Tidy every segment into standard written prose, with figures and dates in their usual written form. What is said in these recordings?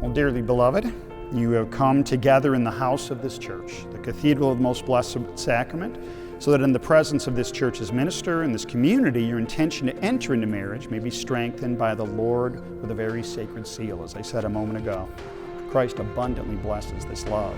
Well, dearly beloved, you have come together in the house of this church, the Cathedral of the Most Blessed Sacrament, so that in the presence of this church's minister and this community, your intention to enter into marriage may be strengthened by the Lord with a very sacred seal, as I said a moment ago. Christ abundantly blesses this love.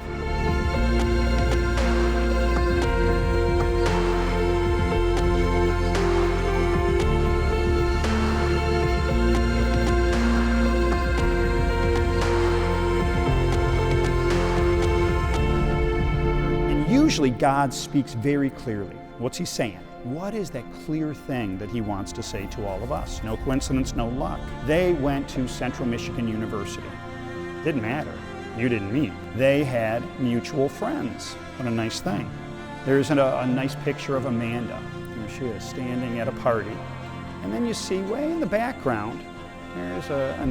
Usually God speaks very clearly. What's he saying? What is that clear thing that he wants to say to all of us? No coincidence, no luck. They went to Central Michigan University. Didn't matter. You didn't meet. They had mutual friends. What a nice thing. There's a nice picture of Amanda. Here she is standing at a party. And then you see way in the background, there's a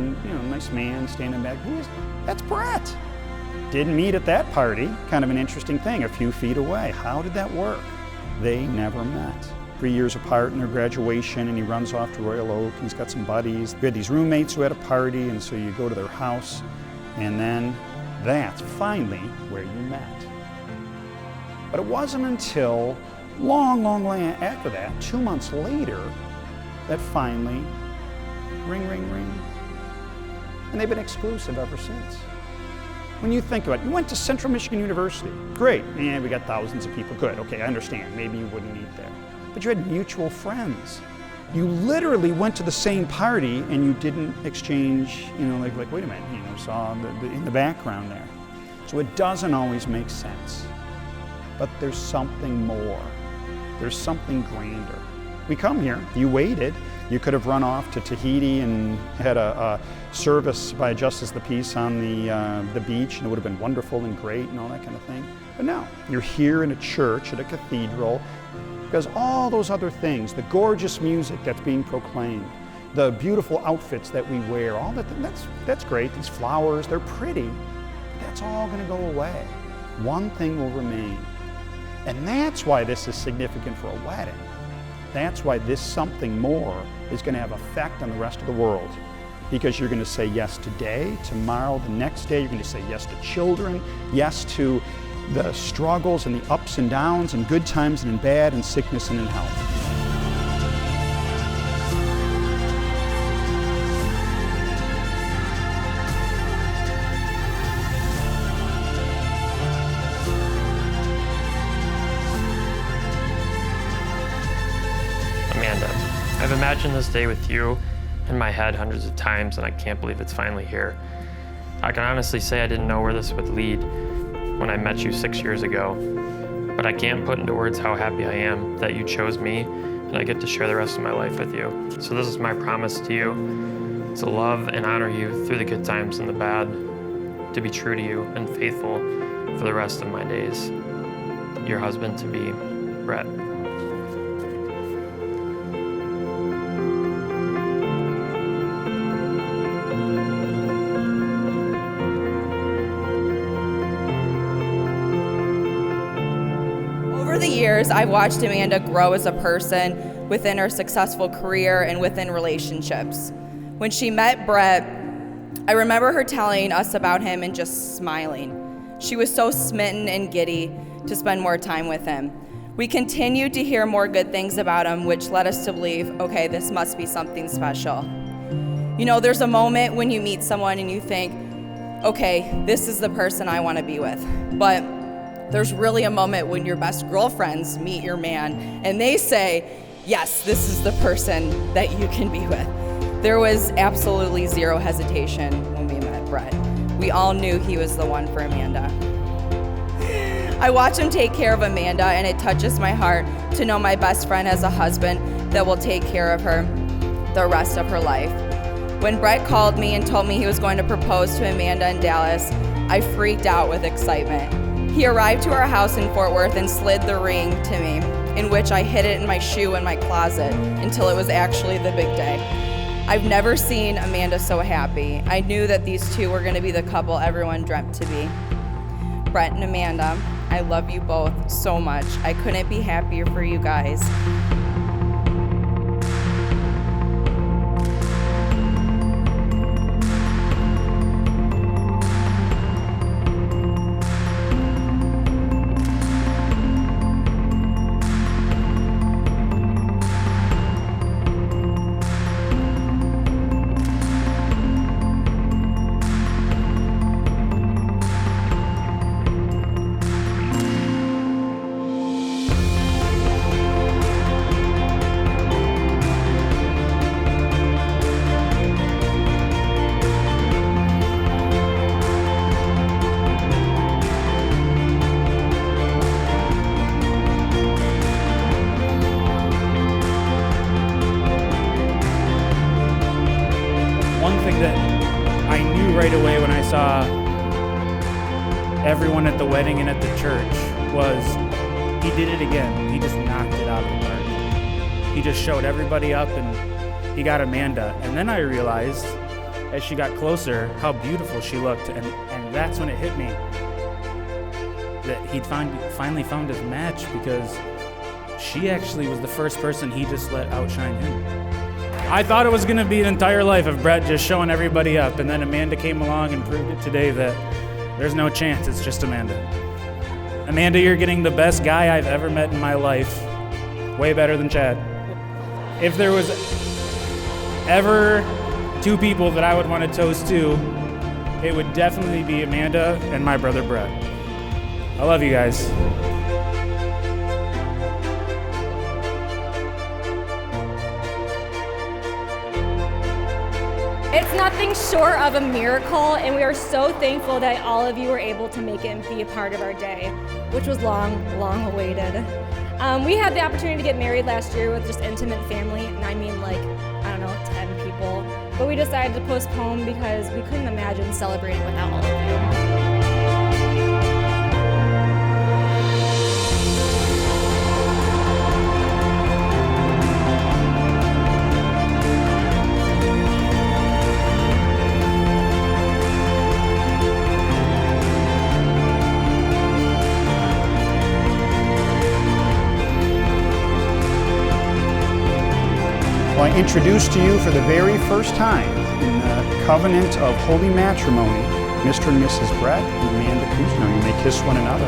nice man standing back. Who is that? That's Brett. Didn't meet at that party. Kind of an interesting thing, a few feet away. How did that work? They never met. 3 years apart in their graduation, and he runs off to Royal Oak. He's got some buddies. We had these roommates who had a party, and so you go to their house, and then that's finally where you met. But it wasn't until long after that, 2 months later, that finally, ring, ring, ring. And they've been exclusive ever since. When you think about it, you went to Central Michigan University. Great, man, we got thousands of people. Good, okay, I understand. Maybe you wouldn't meet there. But you had mutual friends. You literally went to the same party and you didn't exchange, like wait a minute, saw in the background there. So it doesn't always make sense. But there's something more. There's something grander. We come here, you waited. You could have run off to Tahiti and had a service by Justice of the Peace on the beach, and it would have been wonderful and great and all that kind of thing. But no, you're here in a church, at a cathedral, because all those other things, the gorgeous music that's being proclaimed, the beautiful outfits that we wear, all that's great. These flowers, they're pretty, but that's all going to go away. One thing will remain. And that's why this is significant for a wedding. That's why this something more is going to have effect on the rest of the world. Because you're going to say yes today, tomorrow, the next day. You're going to say yes to children, yes to the struggles and the ups and downs and good times and in bad and sickness and in health. Amanda, I've imagined this day with you in my head hundreds of times, and I can't believe it's finally here. I can honestly say I didn't know where this would lead when I met you 6 years ago, but I can't put into words how happy I am that you chose me and I get to share the rest of my life with you. So this is my promise to you, to love and honor you through the good times and the bad, to be true to you and faithful for the rest of my days. Your husband-to-be, Brett. Over the years, I've watched Amanda grow as a person within her successful career and within relationships. When she met Brett, I remember her telling us about him and just smiling. She was so smitten and giddy to spend more time with him. We continued to hear more good things about him, which led us to believe, okay, this must be something special. There's a moment when you meet someone and you think, okay, this is the person I want to be with. But there's really a moment when your best girlfriends meet your man and they say, yes, this is the person that you can be with. There was absolutely zero hesitation when we met Brett. We all knew he was the one for Amanda. I watch him take care of Amanda, and it touches my heart to know my best friend has a husband that will take care of her the rest of her life. When Brett called me and told me he was going to propose to Amanda in Dallas, I freaked out with excitement. He arrived to our house in Fort Worth and slid the ring to me, in which I hid it in my shoe in my closet until it was actually the big day. I've never seen Amanda so happy. I knew that these two were going to be the couple everyone dreamt to be. Brett and Amanda, I love you both so much. I couldn't be happier for you guys. And I knew right away when I saw everyone at the wedding and at the church was he did it again. He just knocked it out of the park. He just showed everybody up and he got Amanda. And then I realized as she got closer how beautiful she looked. And that's when it hit me that he'd finally found his match, because she actually was the first person he just let outshine him. I thought it was going to be an entire life of Brett just showing everybody up, and then Amanda came along and proved it today that there's no chance, it's just Amanda. Amanda, you're getting the best guy I've ever met in my life. Way better than Chad. If there was ever two people that I would want to toast to, it would definitely be Amanda and my brother Brett. I love you guys. It's nothing short of a miracle, and we are so thankful that all of you were able to make it and be a part of our day, which was long, long awaited. We had the opportunity to get married last year with just intimate family, and I mean 10 people, but we decided to postpone because we couldn't imagine celebrating without all of you. I introduce to you for the very first time in the covenant of holy matrimony, Mr. and Mrs. Brett and Amanda Kuzno. You may kiss one another.